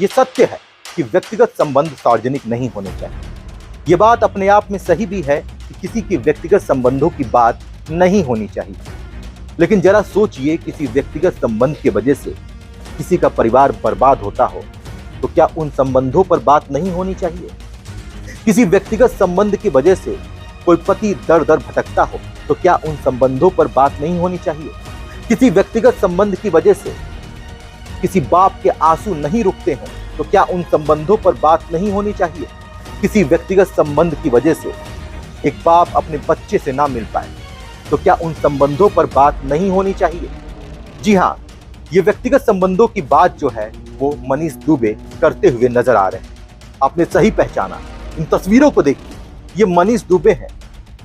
ये सत्य है कि व्यक्तिगत संबंध सार्वजनिक नहीं होने चाहिए। ये बात अपने आप में सही भी है कि किसी के व्यक्तिगत संबंधों की बात नहीं होनी चाहिए, लेकिन जरा सोचिए, किसी व्यक्तिगत संबंध की वजह से किसी का परिवार बर्बाद होता हो तो क्या उन संबंधों पर बात नहीं होनी चाहिए? किसी व्यक्तिगत संबंध की वजह से कोई पति दर दर भटकता हो तो क्या उन संबंधों पर बात नहीं होनी चाहिए? किसी व्यक्तिगत संबंध की वजह से किसी बाप के आंसू नहीं रुकते हो तो क्या उन संबंधों पर बात नहीं होनी चाहिए? किसी व्यक्तिगत संबंध की वजह से एक बाप अपने बच्चे से ना मिल पाए तो क्या उन संबंधों पर बात नहीं होनी चाहिए? जी हाँ, ये व्यक्तिगत संबंधों की बात जो है वो मनीष दुबे करते हुए नजर आ रहे हैं। आपने सही पहचाना, इन तस्वीरों को देखिए, ये मनीष दुबे हैं,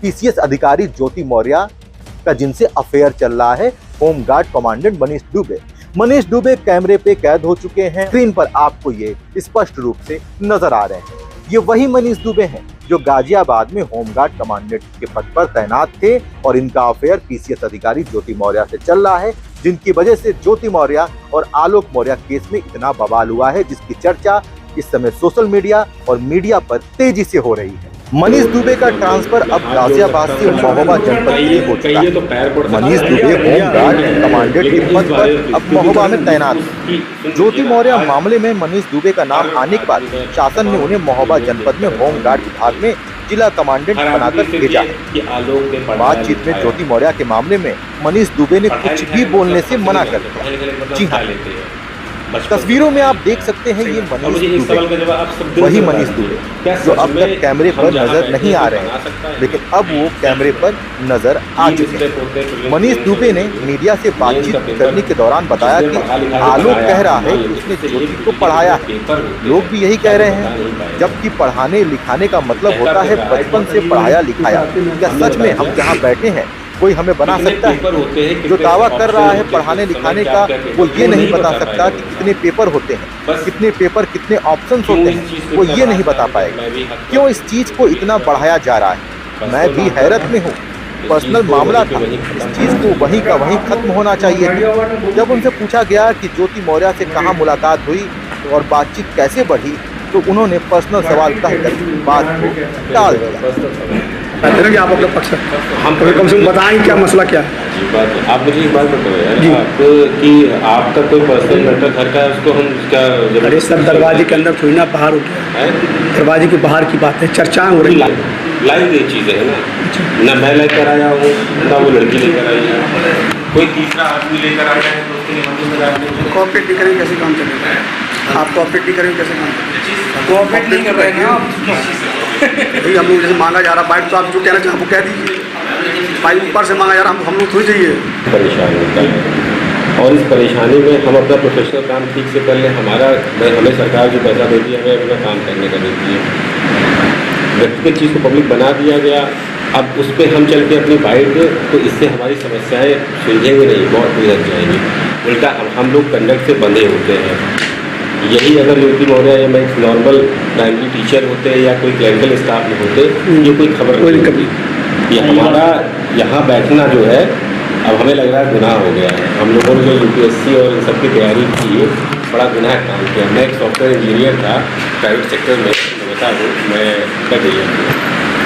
पीसीएस अधिकारी ज्योति मौर्य का जिनसे अफेयर चल रहा है, होमगार्ड कमांडेंट मनीष दुबे। मनीष दुबे कैमरे पे कैद हो चुके हैं। स्क्रीन पर आपको ये स्पष्ट रूप से नजर आ रहे हैं। ये वही मनीष दुबे हैं जो गाजियाबाद में होमगार्ड कमांडेंट के पद पर तैनात थे और इनका अफेयर पीसीएस अधिकारी ज्योति मौर्य से चल रहा है, जिनकी वजह से ज्योति मौर्य और आलोक मौर्य केस में इतना बवाल हुआ है, जिसकी चर्चा इस समय सोशल मीडिया और मीडिया पर तेजी से हो रही है। मनीष दुबे का ट्रांसफर अब गाजियाबाद से महोबा जनपद के लिए हो चुका है। मनीष दुबे होमगार्ड कमांडेंट के पद पर अब महोबा में तैनात है। ज्योति मौर्य मामले में मनीष दुबे का नाम आने के बाद शासन ने उन्हें महोबा जनपद में होमगार्ड विभाग में जिला कमांडेंट बनाकर भेजा है। बातचीत में ज्योति मौर्य के मामले में मनीष दुबे ने कुछ भी बोलने से मना कर दिया। जी हाँ, तस्वीरों में आप देख सकते हैं, ये मनीष दुबे, वही मनीष दुबे जो अब तक कैमरे पर नजर नहीं आ रहे हैं, लेकिन अब वो कैमरे पर नजर आ चुके हैं। मनीष दुबे ने मीडिया से बातचीत करने के दौरान बताया कि आलोक कह रहा है कि उसने ज्योति को पढ़ाया है। लोग भी यही कह रहे हैं, जबकि पढ़ाने लिखाने का मतलब होता है बचपन से पढ़ाया लिखाया। क्या सच में हम जहाँ बैठे हैं कोई हमें बना सकता है? जो दावा कर रहा है पढ़ाने लिखाने का, वो ये नहीं बता सकता कि कितने पेपर होते हैं, कितने पेपर, कितने ऑप्शंस होते हैं, वो ये नहीं बता पाएगा। क्यों इस चीज को इतना बढ़ाया जा रहा है? मैं भी हैरत में हूँ। पर्सनल मामला था, इस चीज को वहीं का वहीं खत्म होना चाहिए। जब उनसे पूछा गया कि ज्योति मौर्य से कहाँ मुलाकात हुई और बातचीत कैसे बढ़ी, तो उन्होंने पर्सनल सवाल कहकर बात को टाल दिया। आप अपना पक्ष हम कम से कम बताएं क्या मसला क्या है। जी बात, आप मुझे एक बात बताओ यार, आप कि आपका कोई पर्सनल मैटर घर का है, उसको हम क्या? अरे सर, दरवाजे के अंदर थोड़ी ना बाहर हो गया है, दरवाजे के बाहर की बात है, चर्चाएं हो रही। लाइव ये चीज़ें है ना मैं लेकर आया हूँ, ना वो लड़की लेकर आई है, कोई तीसरा आदमी लेकर आया है, तो उसके लिए मतलब कोऑपरेट नहीं करेंगे कैसे काम चलेगा? आप कोऑपरेट नहीं करेंगे कैसे काम चलेगा? कोऑपरेट नहीं कर रहे हैं आप। हम लोग जैसे मांगा जा रहा बाइक, तो आप जो कहना चाहें वो कह दीजिए। बाइक ऊपर से मांगा जा रहा, हम लोग थोड़ी चाहिए। परेशान होता है और इस परेशानी में हम अपना प्रोफेशनल काम ठीक से कर लें। हमें सरकार जो पैसा देती है, हमें अपना काम करने का देती है। व्यक्तिगत चीज़ को पब्लिक बना दिया गया, अब उस पर हम चल के अपनी बाइट, तो इससे हमारी समस्याएं सुलझेंगे नहीं, बहुत उलझ जाएंगी। उल्टा हम लोग कंडक्ट से बंधे होते हैं। यही अगर ज्योति मौर्य या मैं एक नॉर्मल प्राइमरी टीचर होते या कोई क्लरिकल स्टाफ में होते, ये कोई खबर नहीं कभी। ये हमारा यहाँ बैठना जो है, अब हमें लग रहा है गुनाह हो गया है। हम लोगों ने जो यूपीएससी और इन सब की तैयारी की, बड़ा गुनाह काम किया। मैं एक सॉफ्टवेयर इंजीनियर था प्राइवेट सेक्टर में, बता दूँ, मैं कर दिया,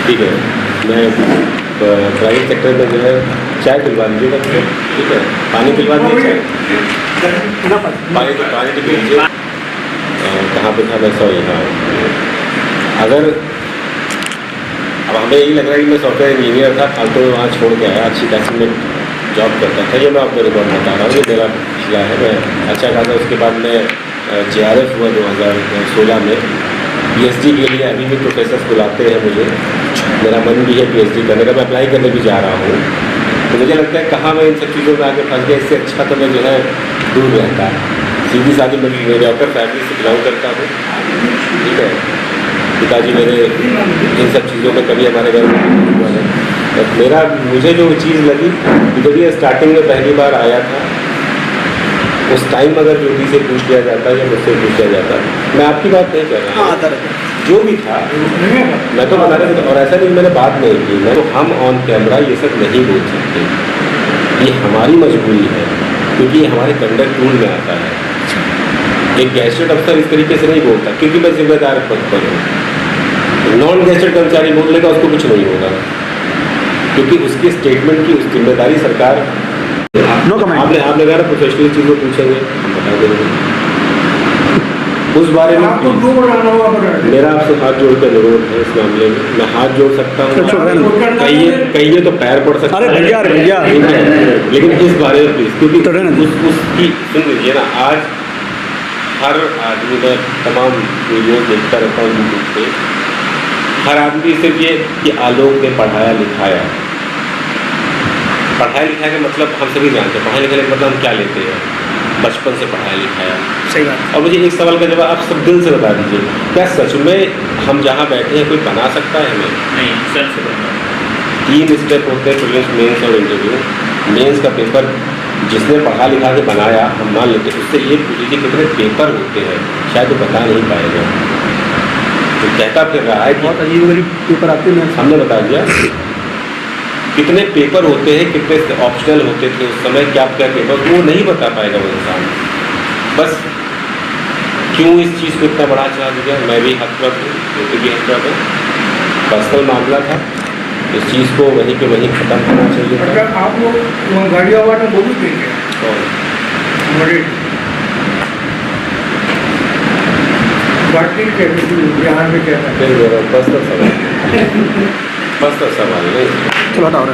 ठीक है। मैं प्राइवेट सेक्टर में जो है चाय पिलवा दीजिएगा, ठीक है, पानी पिलवा दीजिए, पानी तो पीजिए। कहाँ पे था मैं? सॉरी, हाँ। अगर अब हमें यही लग रहा है कि मैं सॉफ्टवेयर इंजीनियर था, फालतू में वहाँ छोड़ के आया, अच्छी खासी में जॉब करता था। ये मैं आपको रिकॉर्ड बता रहा हूँ, ये मेरा पिछला है, मैं अच्छा खासा। उसके बाद मैं JRF हुआ 2016 में। PhD के लिए अभी भी प्रोफेसर बुलाते हैं मुझे, मेरा मन भी है PhD करने का, मैं अप्लाई करने भी जा रहा हूँ। तो मुझे लगता है कहाँ मैं इन सब चीज़ों में आके फंस गया। इससे अच्छा तो मैं जो है दूर रहता है। सीधी सादी मैं मेडियोकर फैमिली से बिलोंग करता हूँ, ठीक है। पिताजी मेरे इन सब चीज़ों में कभी हमारे घर में हुआ है। मुझे जो चीज़ लगी, जब ये स्टार्टिंग में पहली बार आया था, उस टाइम अगर ज्योति से पूछ लिया जाता या मुझसे पूछ लिया जाता, मैं आपकी बात नहीं कर रहा हूँ, जो भी था मैं तो बता रहा था। और ऐसा नहीं मैंने बात नहीं की, मैं तो हम ऑन कैमरा ये सब नहीं बोल सकते, ये हमारी मजबूरी है, क्योंकि ये हमारे कंडक्ट रूल में आता है। एक गैजेटेड अफसर इस तरीके से नहीं बोलता क्योंकि मैं जिम्मेदार पद पर हूँ। नॉन गैजेटेड कर्मचारी बोल लेगा उसको कुछ नहीं होगा, क्योंकि उसकी स्टेटमेंट की जिम्मेदारी सरकार। No comment. आपने कहा प्रोफेशनल चीज़ों पूछेंगे, हम बता देंगे उस बारे में। मेरा आपसे हाथ जोड़ के अनुरोध है इस मामले में, मैं हाथ जोड़ सकता हूँ, कहिए तो पैर पड़ सकता है। अरे भैया लेकिन इस बारे में प्लीज, क्योंकि उसकी सुन लीजिए ना, आज हर आदमी, मैं तमाम वीडियो देखता रहता हूँ यूट्यूब पे, हर आदमी सिर्फ ये कि आलोक ने पढ़ाया लिखाया। पढ़ाया लिखाया का मतलब हम सभी जानते हैं, पढ़ाई लिखाई का मतलब हम क्या लेते हैं, बचपन से पढ़ाया लिखाया। सही बात। और मुझे एक सवाल का जवाब आप सब दिल से बता दीजिए, क्या सच में हम जहाँ बैठे हैं कोई बना सकता है हमें? नहीं, सर से बनना। 3 स्टेप होते हैं प्रीलिम्स, मेंस और इंटरव्यू। मेंस का पेपर जिसने पढ़ा लिखा के बनाया, हम मान लेते उससे ये पूछ लीजिए कितने पेपर होते हैं, शायद वो बता नहीं पाएगा। तो कहता फिर रहा है बहुत अजीब पेपर आते हैं, हमने बता दिया कितने पेपर होते हैं, कितने ऑप्शनल होते थे उस समय, क्या क्या पेपर, वो नहीं बता पाएगा वो इंसान। बस क्यों इस चीज़ को इतना बड़ा चढ़ा दिया? मैं भी हकरत हूँ, बेटे भी हकरत है, पर्सनल मामला था, इस चीज़ को वहीं के वहीं ख़त्म करना चाहिए था। आप लोग गाड़ियों वाले बोलू देंगे बिहार में क्या है? फिर मेरा पर्सनल सवाल पर्सनल सवाल नहीं, चलो हटाओ रे,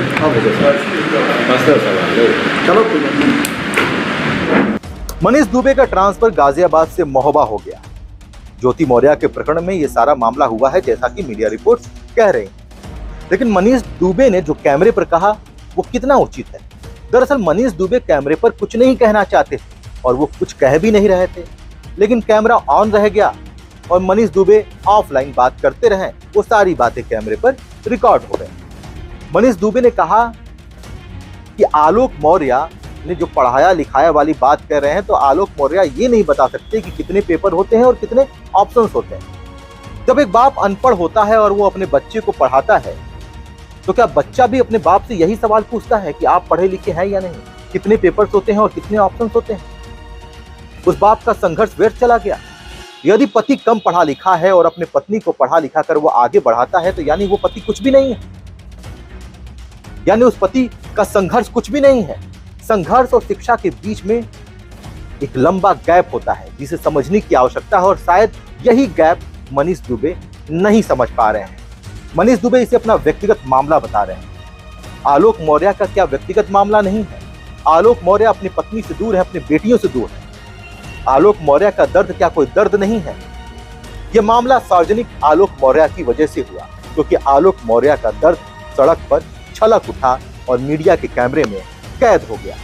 पर्सनल सवाल नहीं, चलो। मनीष दुबे का ट्रांसफर गाजियाबाद से महोबा हो गया। ज्योति मौर्य के प्रकरण में यह सारा मामला हुआ है, जैसा कि मीडिया रिपोर्ट्स कह रहे हैं। लेकिन मनीष दुबे ने जो कैमरे पर कहा वो कितना उचित है? दरअसल मनीष दुबे कैमरे पर कुछ नहीं कहना चाहते थे और वो कुछ कह भी नहीं रहे थे, लेकिन कैमरा ऑन रह गया और मनीष दुबे ऑफलाइन बात करते रहे। वो सारी बातें कैमरे पर रिकॉर्ड हो गए। मनीष दुबे ने कहा कि आलोक मौर्य ने जो पढ़ाया लिखाया वाली बात कर रहे हैं, तो आलोक मौर्य ये नहीं बता सकते कि कितने पेपर होते हैं और कितने ऑप्शंस होते हैं। जब एक बाप अनपढ़ होता है और वो अपने बच्चे को पढ़ाता है, तो क्या बच्चा भी अपने बाप से यही सवाल पूछता है कि आप पढ़े लिखे हैं या नहीं, कितने पेपर्स होते हैं और कितने ऑप्शंस होते हैं? उस बाप का संघर्ष व्यर्थ चला गया। यदि पति कम पढ़ा लिखा है और अपने पत्नी को पढ़ा लिखा कर वो आगे बढ़ाता है, तो यानी वो पति कुछ भी नहीं है, यानी उस पति का संघर्ष कुछ भी नहीं है। संघर्ष और शिक्षा के बीच में एक लंबा गैप होता है जिसे समझने की आवश्यकता है, और शायद यही गैप मनीष दुबे नहीं समझ पा रहे हैं। मनीष दुबे इसे अपना व्यक्तिगत मामला बता रहे हैं। आलोक मौर्य का क्या व्यक्तिगत मामला नहीं है? आलोक मौर्य अपनी पत्नी से दूर है, अपनी बेटियों से दूर है। आलोक मौर्य का दर्द क्या कोई दर्द नहीं है? यह मामला सार्वजनिक आलोक मौर्य की वजह से हुआ, क्योंकि आलोक मौर्य का दर्द सड़क पर छलक उठा और मीडिया के कैमरे में कैद हो गया।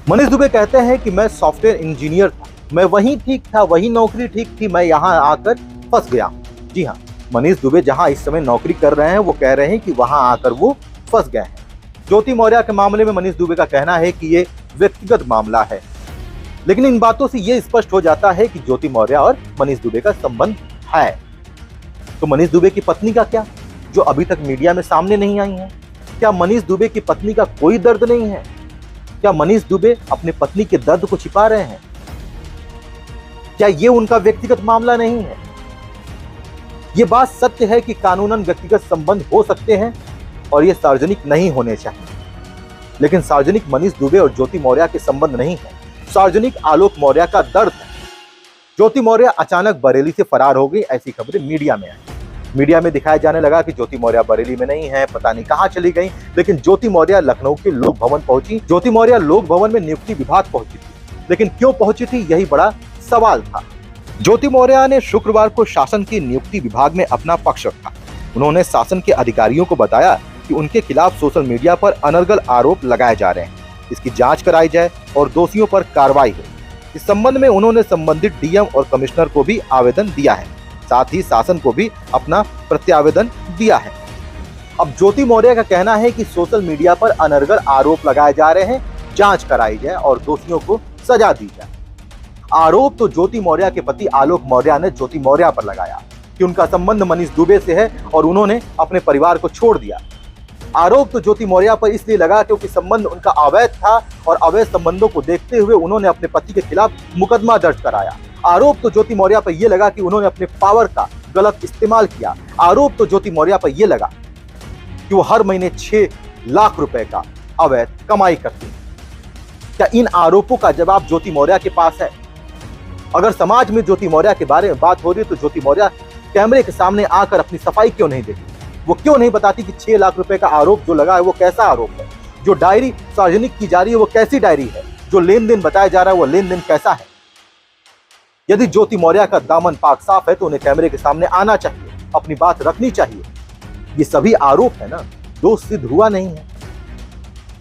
मनीष दुबे कहते हैं कि मैं सॉफ्टवेयर इंजीनियर था, मैं वहीं ठीक था, वही नौकरी ठीक थी, मैं यहाँ आकर फंस गया। जी हाँ, मनीष दुबे जहाँ इस समय नौकरी कर रहे हैं, वो कह रहे हैं कि वहां आकर वो फंस गए हैं। ज्योति मौर्य के मामले में मनीष दुबे का कहना है कि ये व्यक्तिगत मामला है, लेकिन इन बातों से ये स्पष्ट हो जाता है कि ज्योति मौर्य और मनीष दुबे का संबंध है। तो मनीष दुबे की पत्नी का क्या, जो अभी तक मीडिया में सामने नहीं आई है? क्या मनीष दुबे की पत्नी का कोई दर्द नहीं है? क्या मनीष दुबे अपनी पत्नी के दर्द को छिपा रहे हैं? क्या ये उनका व्यक्तिगत मामला नहीं है? ये बात सत्य है कि कानूनन व्यक्तिगत संबंध हो सकते हैं और ये सार्वजनिक नहीं होने चाहिए, लेकिन सार्वजनिक मनीष दुबे और ज्योति मौर्य के संबंध नहीं है, सार्वजनिक आलोक मौर्य का दर्द है। ज्योति मौर्य अचानक बरेली से फरार हो गई, ऐसी खबरें मीडिया में आई। मीडिया में दिखाया जाने लगा कि ज्योति मौर्य बरेली में नहीं है, पता नहीं कहां चली गई, लेकिन ज्योति मौर्य लखनऊ के लोक भवन पहुंची। ज्योति मौर्य लोक भवन में नियुक्ति विभाग पहुंची थी, लेकिन क्यों पहुंची थी, यही बड़ा सवाल था। ज्योति मौर्य ने शुक्रवार को शासन के नियुक्ति विभाग में अपना पक्ष रखा। उन्होंने शासन के अधिकारियों को बताया कि उनके खिलाफ सोशल मीडिया पर अनर्गल आरोप लगाए जा रहे हैं, इसकी जांच कराई जाए और दोषियों पर कार्रवाई हो। इस संबंध में उन्होंने संबंधित डीएम और कमिश्नर को भी आवेदन दिया है, साथ ही शासन को भी अपना प्रत्यावेदन दिया है। अब ज्योति मौर्य का कहना है कि सोशल मीडिया पर अनर्गल आरोप लगाए जा रहे हैं, जांच कराई जाए और दोषियों को सजा दी जाए। आरोप तो ज्योति मौर्य के पति आलोक मौर्य ने ज्योति मौर्य पर लगाया कि उनका संबंध मनीष दुबे से है और उन्होंने अपने परिवार को छोड़ दिया। आरोप तो ज्योति मौर्य पर इसलिए लगा क्योंकि संबंध उनका अवैध था और अवैध संबंधों को देखते हुए उन्होंने अपने पति के खिलाफ मुकदमा दर्ज कराया। आरोप तो ज्योति मौर्य पर यह लगा कि उन्होंने अपने पावर का गलत इस्तेमाल किया। आरोप तो ज्योति मौर्य पर यह लगा कि वो हर महीने 6 लाख रुपए का अवैध कमाई करती हैं। क्या इन आरोपों का जवाब ज्योति मौर्य के पास है? अगर समाज में ज्योति मौर्य के बारे में बात हो रही है तो ज्योति मौर्य कैमरे के सामने आकर अपनी सफाई क्यों नहीं देती? वो क्यों नहीं बताती कि 6 लाख रुपए का आरोप जो लगा है वो कैसा आरोप है? जो डायरी सार्वजनिक की जा रही है वो कैसी डायरी है? जो लेन देन बताया जा रहा है वो लेन देन कैसा है? यदि ज्योति मौर्य का दामन पाक साफ है तो उन्हें कैमरे के सामने आना चाहिए, अपनी बात रखनी चाहिए। ये सभी आरोप है ना, दोष सिद्ध हुआ नहीं है।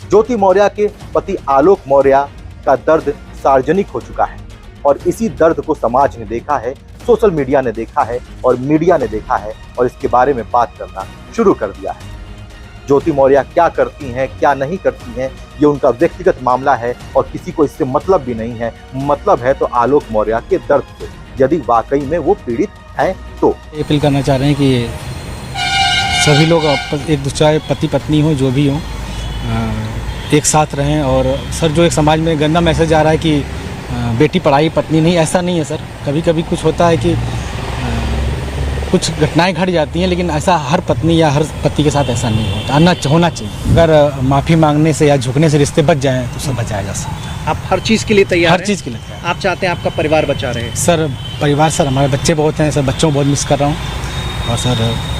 ज्योति मौर्य के पति आलोक मौर्य का दर्द सार्वजनिक हो चुका है और इसी दर्द को समाज ने देखा है, सोशल मीडिया ने देखा है और मीडिया ने देखा है और इसके बारे में बात करना शुरू कर दिया है। ज्योति मौर्य क्या करती हैं, क्या नहीं करती हैं, ये उनका व्यक्तिगत मामला है और किसी को इससे मतलब भी नहीं है। मतलब है तो आलोक मौर्य के दर्द से, यदि वाकई में वो पीड़ित हैं तो। अपील करना चाह रहे हैं कि सभी लोग एक दूसरे पति पत्नी हो, जो भी हो, एक साथ रहें। और सर, जो एक समाज में गंदा मैसेज आ रहा है कि बेटी पढ़ाई पत्नी नहीं, ऐसा नहीं है सर। कभी कभी कुछ होता है कि कुछ घटनाएं घट जाती हैं, लेकिन ऐसा हर पत्नी या हर पति के साथ ऐसा नहीं होता, होना चाहिए। अगर माफ़ी मांगने से या झुकने से रिश्ते बच जाएं तो सब बचाया जा सकता है। आप हर चीज़ के लिए तैयार हैं? हर चीज़ के लिए तैयार। आप चाहते हैं आपका परिवार बचा रहे? सर, परिवार, सर हमारे बच्चे बहुत हैं सर, बच्चों को बहुत मिस कर रहा हूँ। और सर